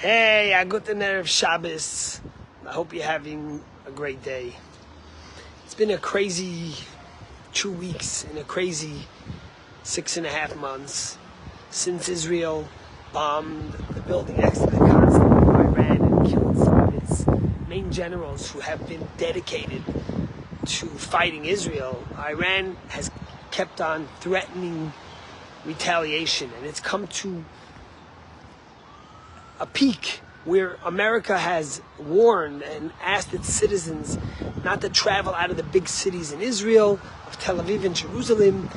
Hey, guten Erev Shabbos. I hope you're having a great day. It's been a crazy 2 weeks and a crazy 6.5 months since Israel bombed the building next to the consulate of Iran and killed some of its main generals who have been dedicated to fighting Israel. Iran has kept on threatening retaliation, and it's come to a peak where America has warned and asked its citizens not to travel out of the big cities in Israel, of Tel Aviv and Jerusalem.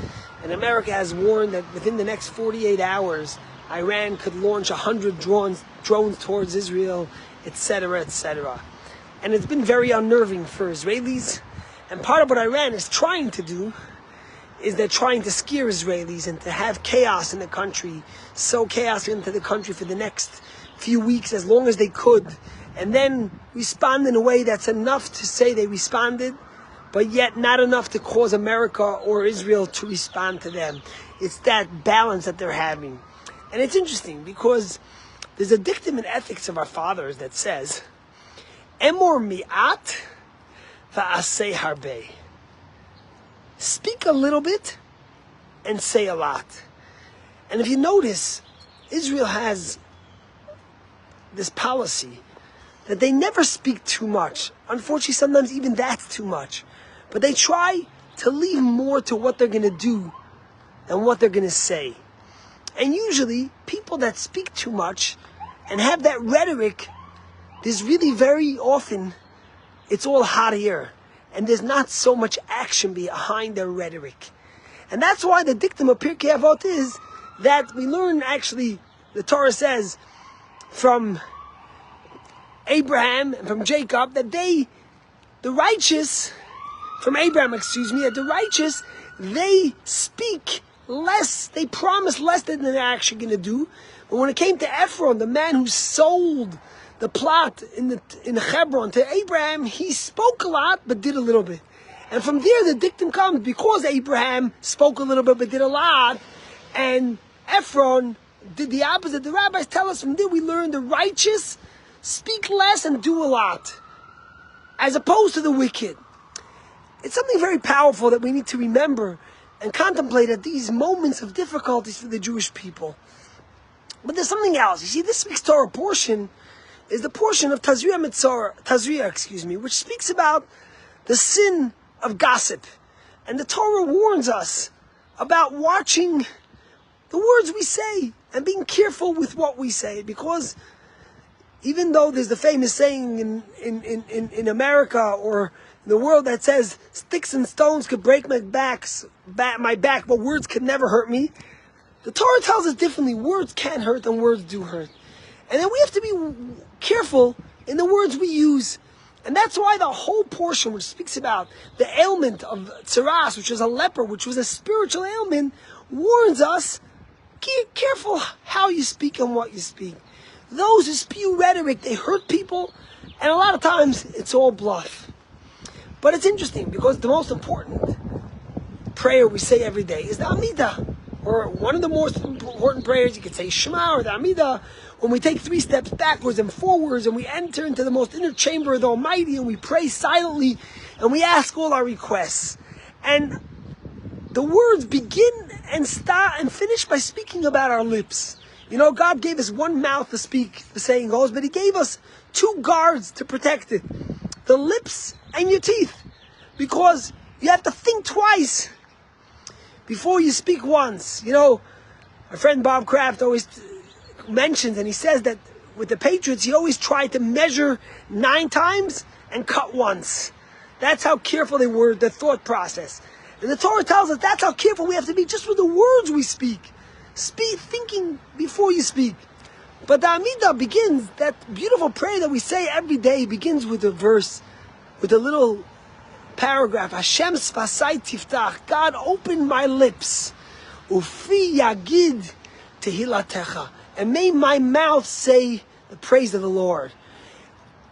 And America has warned that within the next 48 hours, Iran could launch 100 drones towards Israel, etc., etc. And it's been very unnerving for Israelis. And part of what Iran is trying to do is they're trying to scare Israelis and to have chaos in the country, sow chaos into the country for the next few weeks as long as they could, and then respond in a way that's enough to say they responded, but yet not enough to cause America or Israel to respond to them. It's that balance that they're having. And it's interesting because there's a dictum in ethics of our fathers that says, Emor mi'at va'aseh harbe. Speak a little bit and say a lot. And if you notice, Israel has this policy that they never speak too much. Unfortunately, sometimes even that's too much. But they try to leave more to what they're going to do than what they're going to say. And usually, people that speak too much and have that rhetoric, there's really very often, it's all hot air. And there's not so much action behind their rhetoric. And that's why the dictum of Pirkei Avot is that we learn, actually, the Torah says, from Abraham and from Jacob, that the righteous, that the righteous, they speak less, they promise less than they're actually going to do. But when it came to Ephron, the man who sold the plot in Hebron to Abraham, he spoke a lot but did a little bit. And from there the dictum comes, because Abraham spoke a little bit but did a lot, and Ephron did the opposite. The rabbis tell us from there we learn the righteous speak less and do a lot, as opposed to the wicked. It's something very powerful that we need to remember and contemplate at these moments of difficulties for the Jewish people. But there's something else. You see, this week's Torah portion is the portion of Tazria, which speaks about the sin of gossip. And the Torah warns us about watching the words we say and being careful with what we say, because even though there's the famous saying in America or in the world that says, sticks and stones could break my back, but words could never hurt me, the Torah tells us differently. Words can hurt and words do hurt. And then we have to be careful in the words we use. And that's why the whole portion, which speaks about the ailment of tsaras, which is a leper, which was a spiritual ailment, warns us, careful how you speak and what you speak. Those who spew rhetoric, they hurt people, and a lot of times it's all bluff. But it's interesting because the most important prayer we say every day is the Amidah, or one of the most important prayers. You could say Shema or the Amidah, when we take 3 steps backwards and forwards and we enter into the most inner chamber of the Almighty and we pray silently and we ask all our requests. And the words begin and start and finish by speaking about our lips. You know, God gave us one mouth to speak, the saying goes, but He gave us 2 guards to protect it. The lips and your teeth. Because you have to think twice before you speak once. You know, my friend Bob Kraft always mentions, and he says that with the Patriots, he always tried to measure 9 times and cut once. That's how careful they were, the thought process. And the Torah tells us that's how careful we have to be just with the words we speak. Speak, thinking before you speak. But the Amidah begins, that beautiful prayer that we say every day, begins with a verse, with a little paragraph. Hashem sfasai tiftach. God, open my lips. Ufi yagid tehilatecha. And may my mouth say the praise of the Lord.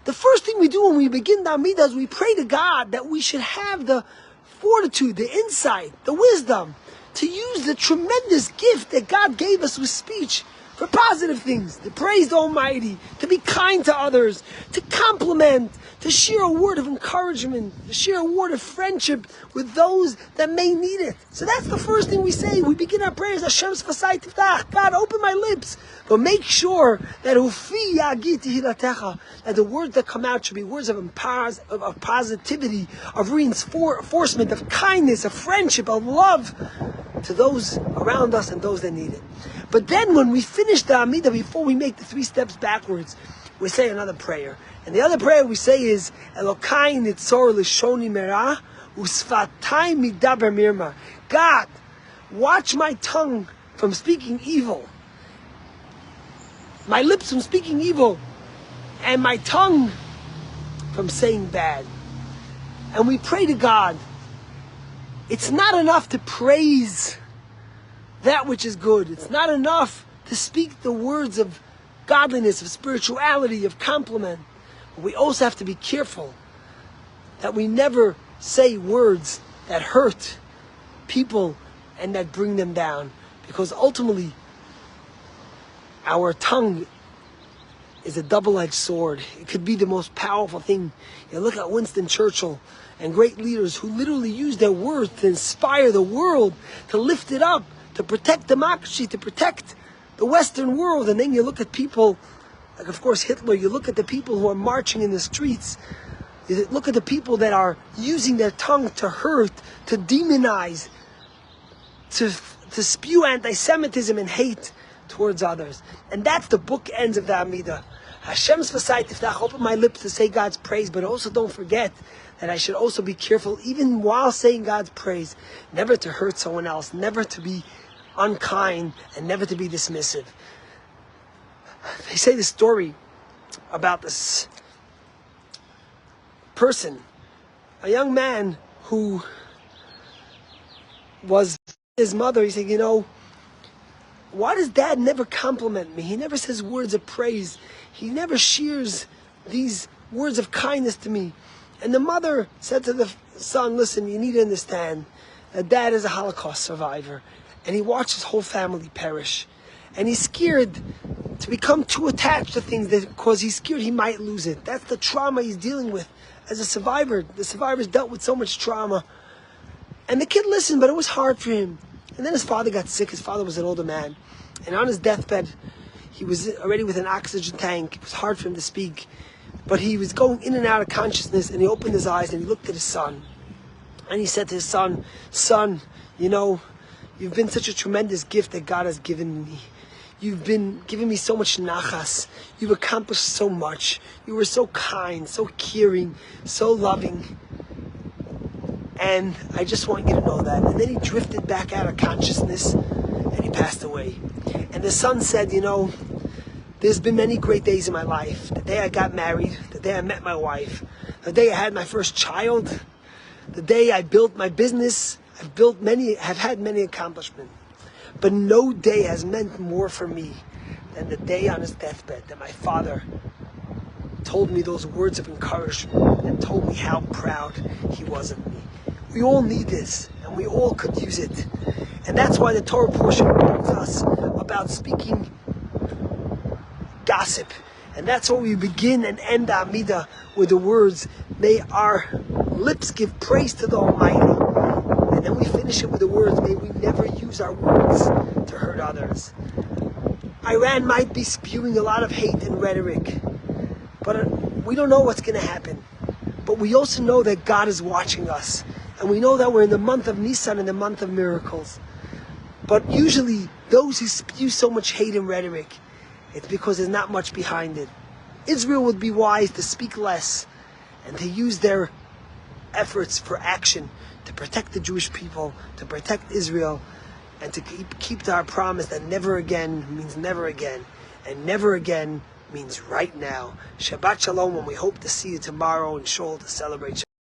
The first thing we do when we begin the Amidah is we pray to God that we should have the fortitude, the insight, the wisdom to use the tremendous gift that God gave us with speech for positive things, to praise the Almighty, to be kind to others, to compliment, to share a word of encouragement, to share a word of friendship with those that may need it. So that's the first thing we say. We begin our prayers, Hashem's Fasai Tiftach, God, open my lips. But make sure that Ufi Yagi Tehillah, that the words that come out should be words of positivity, of reinforcement, of kindness, of friendship, of love to those around us and those that need it. But then when we finish the Amidah, before we make the 3 steps backwards, we say another prayer. And the other prayer we say is, Elokai nitzor lishoni merah, usvatay midaber mirma. God, watch my tongue from speaking evil, my lips from speaking evil, and my tongue from saying bad. And we pray to God. It's not enough to praise that which is good. It's not enough to speak the words of godliness, of spirituality, of compliment. But we also have to be careful that we never say words that hurt people and that bring them down. Because ultimately, our tongue is a double-edged sword. It could be the most powerful thing. You look at Winston Churchill and great leaders who literally use their words to inspire the world, to lift it up, to protect democracy, to protect the Western world. And then you look at people, like of course Hitler, you look at the people who are marching in the streets, you look at the people that are using their tongue to hurt, to demonize, to spew anti-Semitism and hate towards others. And that's the bookends of the Amidah. Hashem's Fasai Tiftach, open my lips to say God's praise, but also don't forget that I should also be careful, even while saying God's praise, never to hurt someone else, never to be unkind, and never to be dismissive. They say this story about this person, a young man who was his mother. He said, you know, why does Dad never compliment me? He never says words of praise. He never shares these words of kindness to me. And the mother said to the son, listen, you need to understand that Dad is a Holocaust survivor, and he watched his whole family perish. And he's scared to become too attached to things because he's scared he might lose it. That's the trauma he's dealing with as a survivor. The survivor's dealt with so much trauma. And the kid listened, but it was hard for him. And then his father got sick. His father was an older man. And on his deathbed, he was already with an oxygen tank. It was hard for him to speak. But he was going in and out of consciousness, and he opened his eyes and he looked at his son. And he said to his son, son, you know, you've been such a tremendous gift that God has given me. You've been giving me so much nachas. You've accomplished so much. You were so kind, so caring, so loving. And I just want you to know that. And then he drifted back out of consciousness and he passed away. And the son said, you know, there's been many great days in my life. The day I got married, the day I met my wife, the day I had my first child, the day I built my business. I've had many accomplishments. But no day has meant more for me than the day on his deathbed that my father told me those words of encouragement and told me how proud he was of me. We all need this, and we all could use it. And that's why the Torah portion warns us about speaking gossip. And that's why we begin and end the Amidah with the words, may our lips give praise to the Almighty. And then we finish it with the words, may we never use our words to hurt others. Iran might be spewing a lot of hate and rhetoric, but we don't know what's going to happen. But we also know that God is watching us. And we know that we're in the month of Nisan, in the month of miracles. But usually, those who spew so much hate and rhetoric, it's because there's not much behind it. Israel would be wise to speak less and to use their efforts for action to protect the Jewish people, to protect Israel, and to keep to our promise that never again means never again, and never again means right now. Shabbat Shalom, and we hope to see you tomorrow in Shul to celebrate Shabbat.